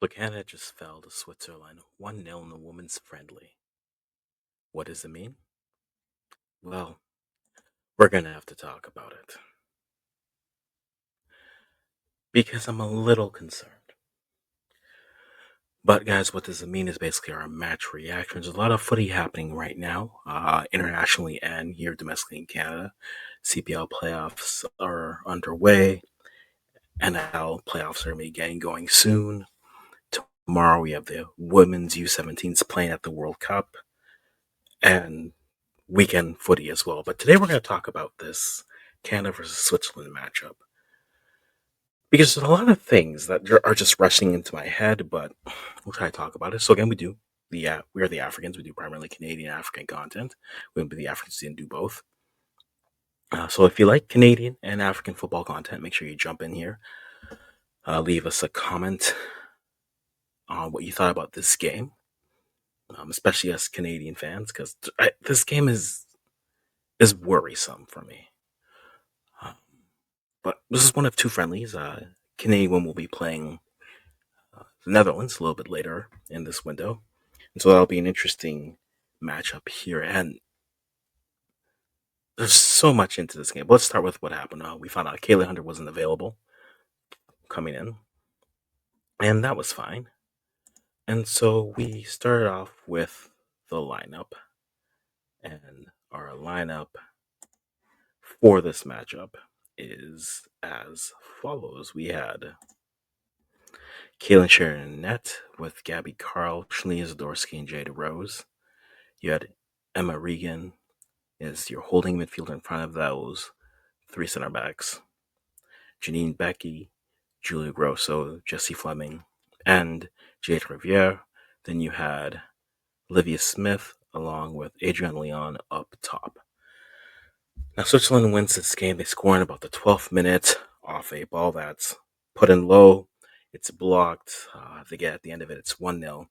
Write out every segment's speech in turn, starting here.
So Canada just fell to Switzerland 1-0 in the women's friendly. What does it mean? Well, we're going to have to talk about it because I'm a little concerned. But guys, what does it mean is basically our match reactions. There's a lot of footy happening right now, internationally and here domestically in Canada. CPL playoffs are underway. NL playoffs are maybe getting going soon. Tomorrow we have the women's U17s playing at the World Cup. And weekend footy as well. But today we're going to talk about this Canada versus Switzerland matchup because there's a lot of things that are just rushing into my head, but we'll try to talk about it. So again, we are the Africans. We do primarily Canadian African content. We will be the Africans and do both. So if you like Canadian and African football content, make sure you jump in here. Leave us a comment on what you thought about this game, especially as Canadian fans, because this game is worrisome for me. Um, But this is one of two friendlies. Canadian will be playing the Netherlands a little bit later in this window. And so that'll be an interesting matchup here. And there's so much into this game. But let's start with what happened. We found out Kayla Hunter wasn't available coming in, and that was fine. And so we started off with the lineup. And our lineup for this matchup is as follows. We had Kaylin Sharon net with Gabby Carl, Shalina Zadorsky, and Jada Rose. You had Emma Regan as your holding midfielder in front of those three center backs. Janine Becky, Julia Grosso, Jessie Fleming, and Jade Riviere. Then you had Olivia Smith along with Adrienne Leon up top. Now Switzerland wins this game. They score in about the 12th minute off a ball that's put in low. It's blocked. They get at the end of it, it's 1-0.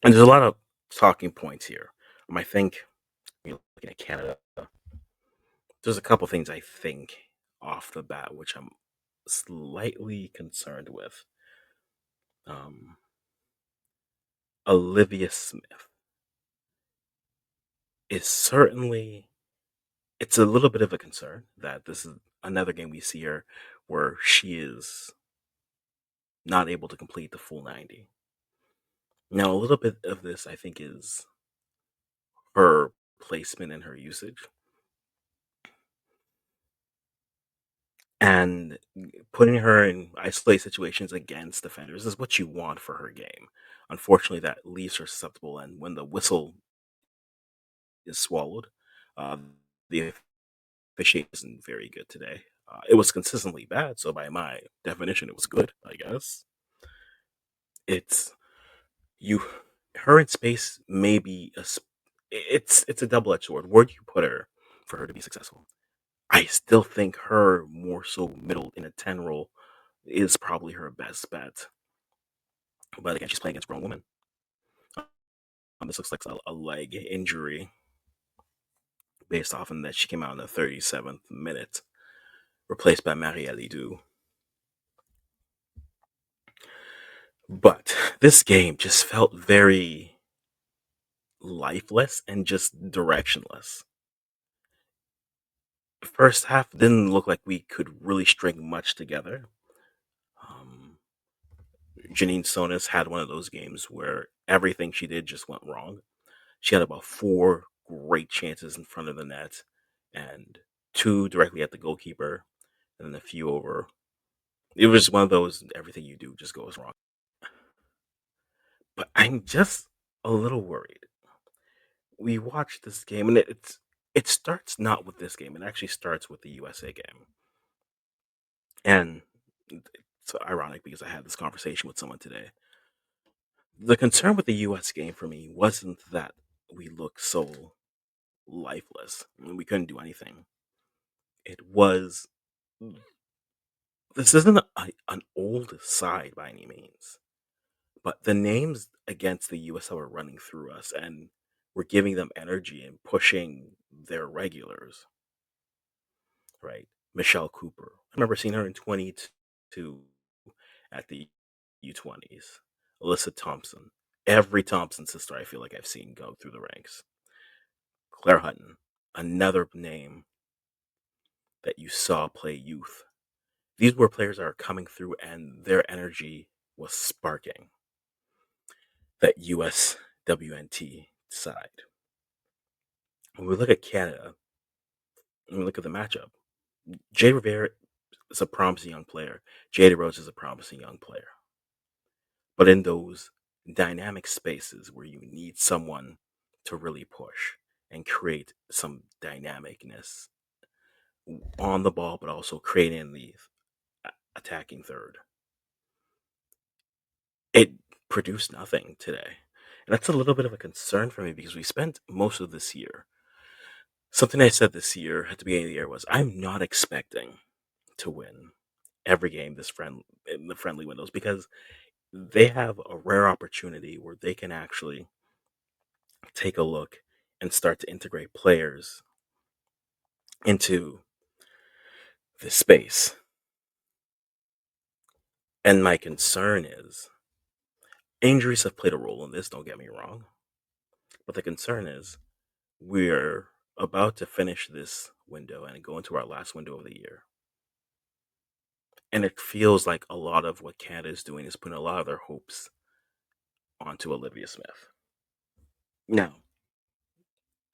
And there's a lot of talking points here. I think you're looking at Canada. There's a couple things I think off the bat which I'm slightly concerned with. Um, Olivia Smith is certainly it's a little bit of a concern that this is another game we see her where she is not able to complete the full 90. Now, a little bit of this I think is her placement and her usage. And putting her in isolated situations against defenders is what you want for her game. Unfortunately, that leaves her susceptible, and when the whistle is swallowed, uh, the officiating isn't very good today. It was consistently bad, so by my definition, it was good. I guess it's you. Her in space may be it's a double edged sword. Where do you put her for her to be successful? I still think her more so middle in a 10 role is probably her best bet. But again, she's playing against grown women. This looks like a leg injury based off in that she came out in the 37th minute, replaced by Marielle Ledoux. But this game just felt very lifeless and just directionless. First half didn't look like we could really string much together. Um, Janine Sonis had one of those games where everything she did just went wrong. She had about four great chances in front of the net and two directly at the goalkeeper and then a few over. It was one of those everything you do just goes wrong. But I'm just a little worried. We watched this game and it starts not with this game. It actually starts with the USA game. And it's ironic because I had this conversation with someone today. The concern with the US game for me wasn't that we looked so lifeless. I mean, we couldn't do anything. It was this isn't an old side by any means, but the names against the US that were running through us and we're giving them energy and pushing their regulars, right? Michelle Cooper. I remember seeing her in 22 at the U20s. Alyssa Thompson. Every Thompson sister I feel like I've seen go through the ranks. Claire Hutton, another name that you saw play youth. These were players that are coming through and their energy was sparking that USWNT side. When we look at Canada, when we look at the matchup, Jay Rivera is a promising young player. Jada Rose is a promising young player. But in those dynamic spaces where you need someone to really push and create some dynamicness on the ball, but also creating the attacking third, it produced nothing today. And that's a little bit of a concern for me because we spent most of this year. Something I said this year at the beginning of the year was I'm not expecting to win every game this friend in the friendly windows because they have a rare opportunity where they can actually take a look and start to integrate players into this space. And my concern is injuries have played a role in this, don't get me wrong. But the concern is we're about to finish this window and go into our last window of the year. And it feels like a lot of what Canada is doing is putting a lot of their hopes onto Olivia Smith. Now,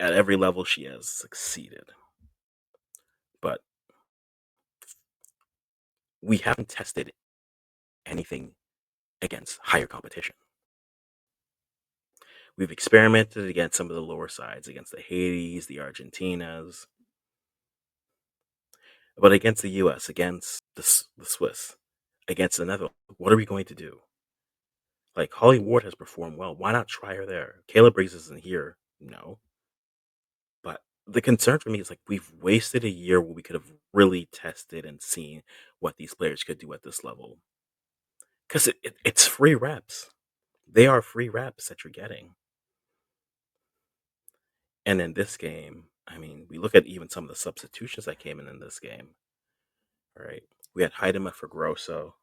at every level, she has succeeded. But we haven't tested anything against higher competition. We've experimented against some of the lower sides, against the Haitis, the Argentinas, but against the US, against the Swiss, against another, what are we going to do? Like, Holly Ward has performed well. Why not try her there? Kayla Briggs isn't here. No. But the concern for me is like we've wasted a year where we could have really tested and seen what these players could do at this level. Because it's free reps. They are free reps that you're getting. And in this game, I mean, we look at even some of the substitutions that came in this game. All right. We had Haidema for Grosso,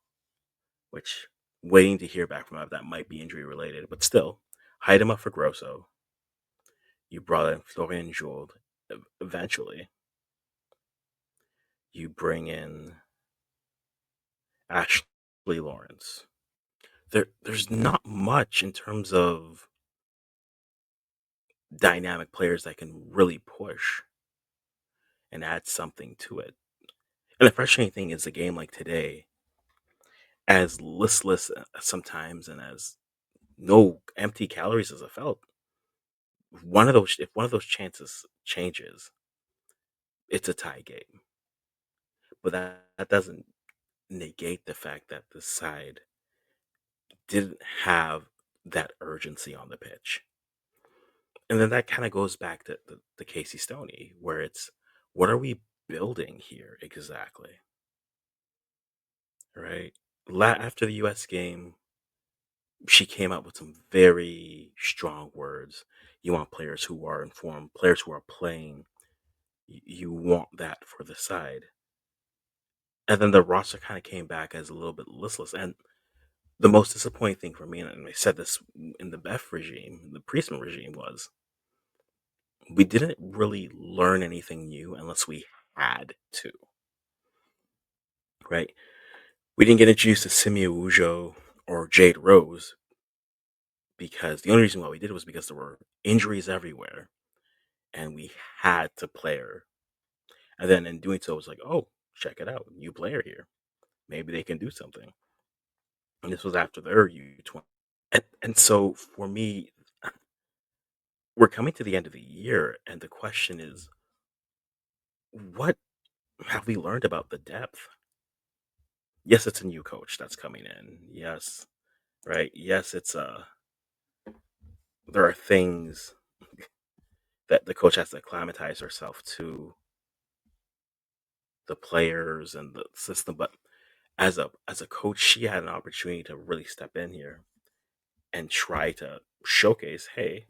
which waiting to hear back from him, that might be injury related, but still, Haidema for Grosso. You brought in Florian Jould eventually. You bring in Ashley Lawrence. There's not much in terms of dynamic players that can really push and add something to it. And the frustrating thing is a game like today, as listless sometimes and as no empty calories as I felt, if one of those chances changes, it's a tie game. But that doesn't negate the fact that the side didn't have that urgency on the pitch. And then that kind of goes back to the Casey Stoney, where it's what are we building here exactly? Right? After the US game, she came up with some very strong words. You want players who are informed, players who are playing. You want that for the side. And then the roster kind of came back as a little bit listless. And the most disappointing thing for me, and I said this in the Beth regime, the Priestman regime, was we didn't really learn anything new unless we had to. Right? We didn't get introduced to Simia Ujo or Jade Rose because the only reason why we did it was because there were injuries everywhere and we had to play her. And then in doing so, it was like, oh, check it out, new player here. Maybe they can do something. And this was after their U20. And so for me, we're coming to the end of the year, and the question is, what have we learned about the depth? Yes, it's a new coach that's coming in. Yes, right. Yes, there are things that the coach has to acclimatize herself to the players and the system. But as a coach, she had an opportunity to really step in here and try to showcase, hey,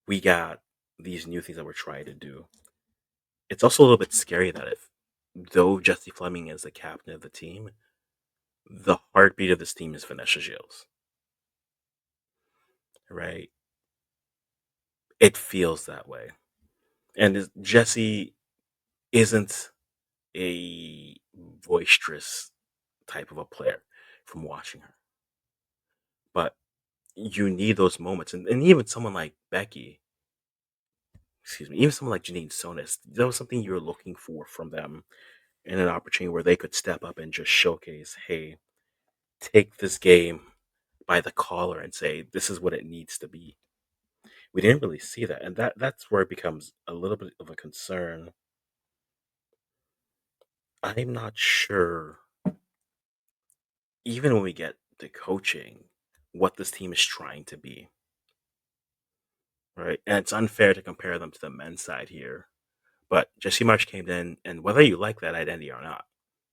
we got these new things that we're trying to do. It's also a little bit scary that if though Jesse Fleming is the captain of the team, The heartbeat of this team is Vanessa Gilles, right? It feels that way. And Jessie isn't a boisterous type of a player from watching her, but you need those moments. And even someone like Becky, excuse me, even someone like Janine Sonis, that was something you were looking for from them in an opportunity where they could step up and just showcase, hey, take this game by the collar and say, this is what it needs to be. We didn't really see that. And that's where it becomes a little bit of a concern. I'm not sure, even when we get to coaching, what this team is trying to be, right? And it's unfair to compare them to the men's side here. But Jesse March came in, and whether you like that identity or not,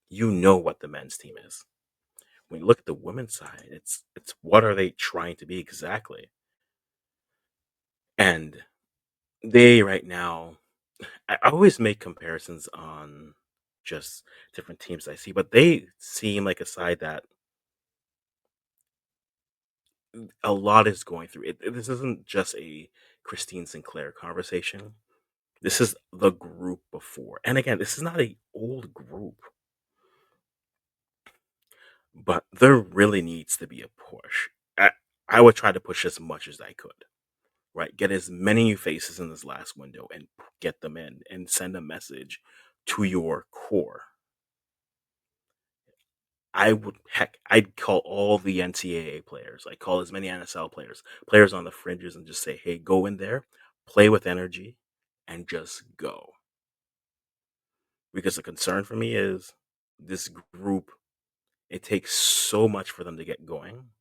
you know what the men's team is. When you look at the women's side, it's what are they trying to be exactly? And they right now, I always make comparisons on just different teams I see, but they seem like a side that a lot is going through. This isn't just a Christine Sinclair conversation. This is the group before. And again, this is not a old group, but there really needs to be a push. I would try to push as much as I could, right? Get as many new faces in this last window and get them in and send a message to your core. I would heck, I'd call all the NCAA players. I call as many NSL players, players on the fringes, and just say, "Hey, go in there, play with energy, and just go." Because the concern for me is this group. It takes so much for them to get going,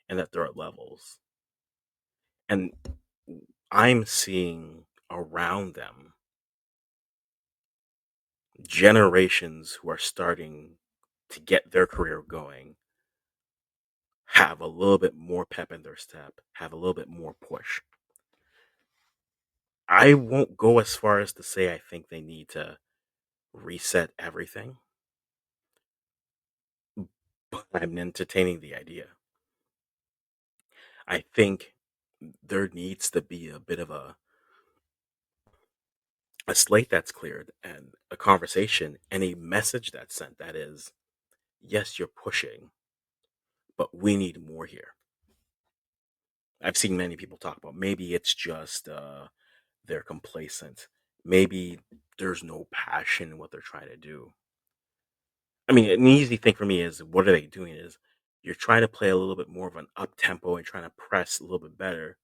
and that there are levels. And I'm seeing around them generations who are starting to get their career going have a little bit more pep in their step, have a little bit more push. I won't go as far as to say I think they need to reset everything, but I'm entertaining the idea. I think there needs to be a bit of a slate that's cleared and a conversation and a message that's sent that is, yes, you're pushing, but we need more here. I've seen many people talk about maybe it's just they're complacent. Maybe there's no passion in what they're trying to do. I mean, an easy thing for me is what are they doing? Is you're trying to play a little bit more of an up tempo and trying to press a little bit better.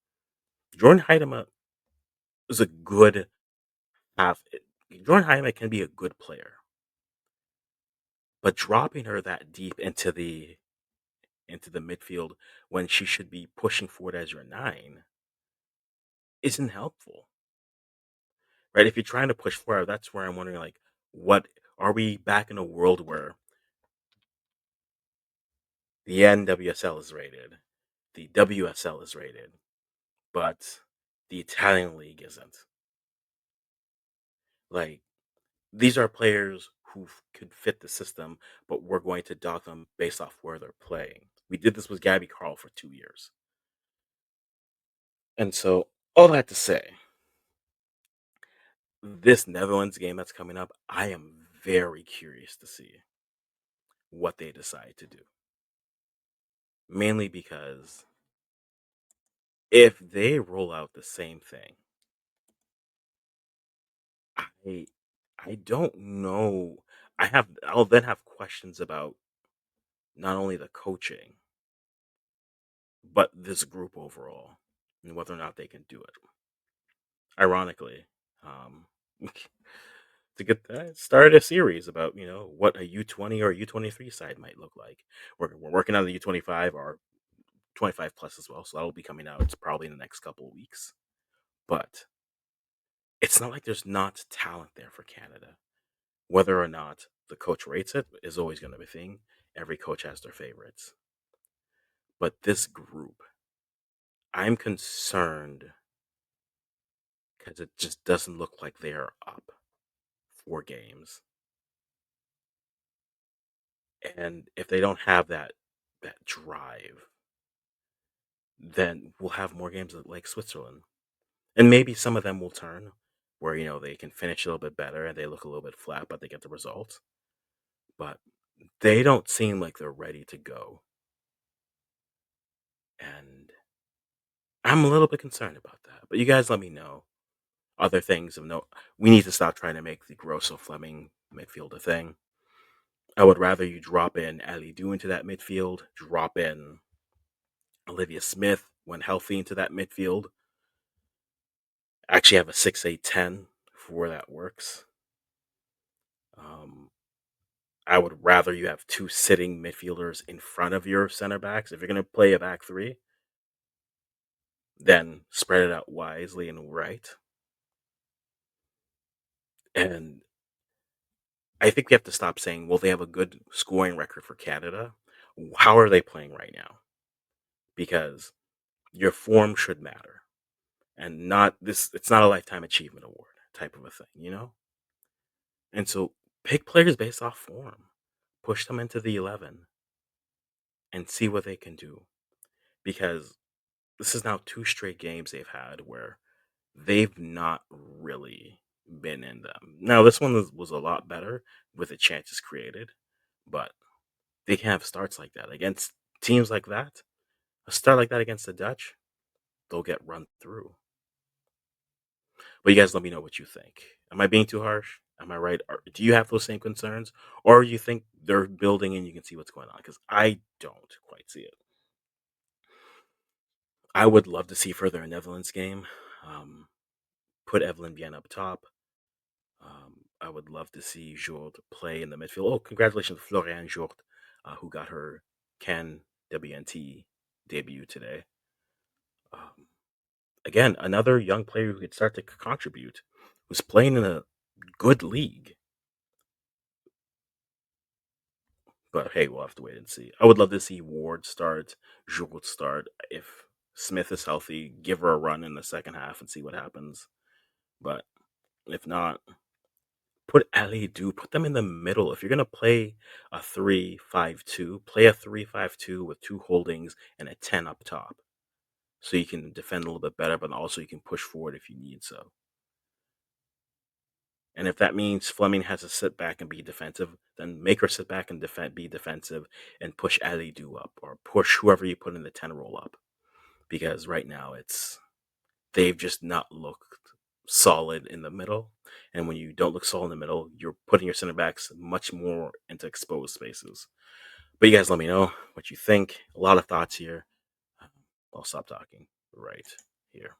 Jordan Heidema is a good half. Jordan Heidema can be a good player, but dropping her that deep into the midfield when she should be pushing forward as your nine isn't helpful, right? If you're trying to push forward, that's where I'm wondering, like, what are we back in a world where the NWSL is rated, the WSL is rated, but the Italian league isn't? Like, these are players who could fit the system, but we're going to dock them based off where they're playing. We did this with Gabby Carl for 2 years. And so, all that to say, this Netherlands game that's coming up, I am very curious to see what they decide to do. Mainly because if they roll out the same thing, I I don't know. I'll then have questions about not only the coaching, but this group overall and whether or not they can do it. Ironically, um, to get that started a series about what a U20 or a U23 side might look like. We're working on the U25 or 25 plus as well, so that'll be coming out. It's probably in the next couple of weeks, but it's not like there's not talent there for Canada. Whether or not the coach rates it is always going to be a thing. Every coach has their favorites, but this group, I'm concerned because it just doesn't look like they are up for games. And if they don't have that drive, then we'll have more games like Switzerland. And maybe some of them will turn where, they can finish a little bit better and they look a little bit flat, but they get the result. But they don't seem like they're ready to go. And I'm a little bit concerned about that. But you guys let me know other things of note. We need to stop trying to make the Grosso Fleming midfield a thing. I would rather you drop in Ali Do into that midfield, drop in Olivia Smith when healthy into that midfield. Actually have a 6-8-10 for where that works. Um, I would rather you have two sitting midfielders in front of your center backs. If you're going to play a back three, then spread it out wisely and right. And I think we have to stop saying, well, they have a good scoring record for Canada. How are they playing right now? Because your form should matter and not this, it's not a lifetime achievement award type of a thing. And so pick players based off form, push them into the 11 and see what they can do. Because this is now two straight games they've had where they've not really been in them. Now, this one was a lot better with the chances created, but they can have starts like that against teams like that. A start like that against the Dutch, they'll get run through. But you guys let me know what you think. Am I being too harsh? Am I right? Do you have those same concerns? Or you think they're building and you can see what's going on? Because I don't quite see it. I would love to see further a Netherlands game. Um, put Evelyn Vienne up top. I would love to see Jourde play in the midfield. Oh, congratulations to Florian Jourde, who got her CANWNT debut today. Um, again, another young player who could start to contribute, who's playing in a good league. But hey, we'll have to wait and see. I would love to see Ward start, Jourde start. If Smith is healthy, give her a run in the second half and see what happens. But if not, put Ali Do, put them in the middle. If you're gonna play a 3-5-2, play a 3-5-2 with two holdings and a 10 up top. So you can defend a little bit better, but also you can push forward if you need so. And if that means Fleming has to sit back and be defensive, then make her sit back and be defensive, and push Ali Do up or push whoever you put in the 10 roll up. Because right now they've just not looked solid in the middle. And when you don't look solid in the middle, you're putting your center backs much more into exposed spaces. But you guys let me know what you think. A lot of thoughts here. I'll stop talking right here.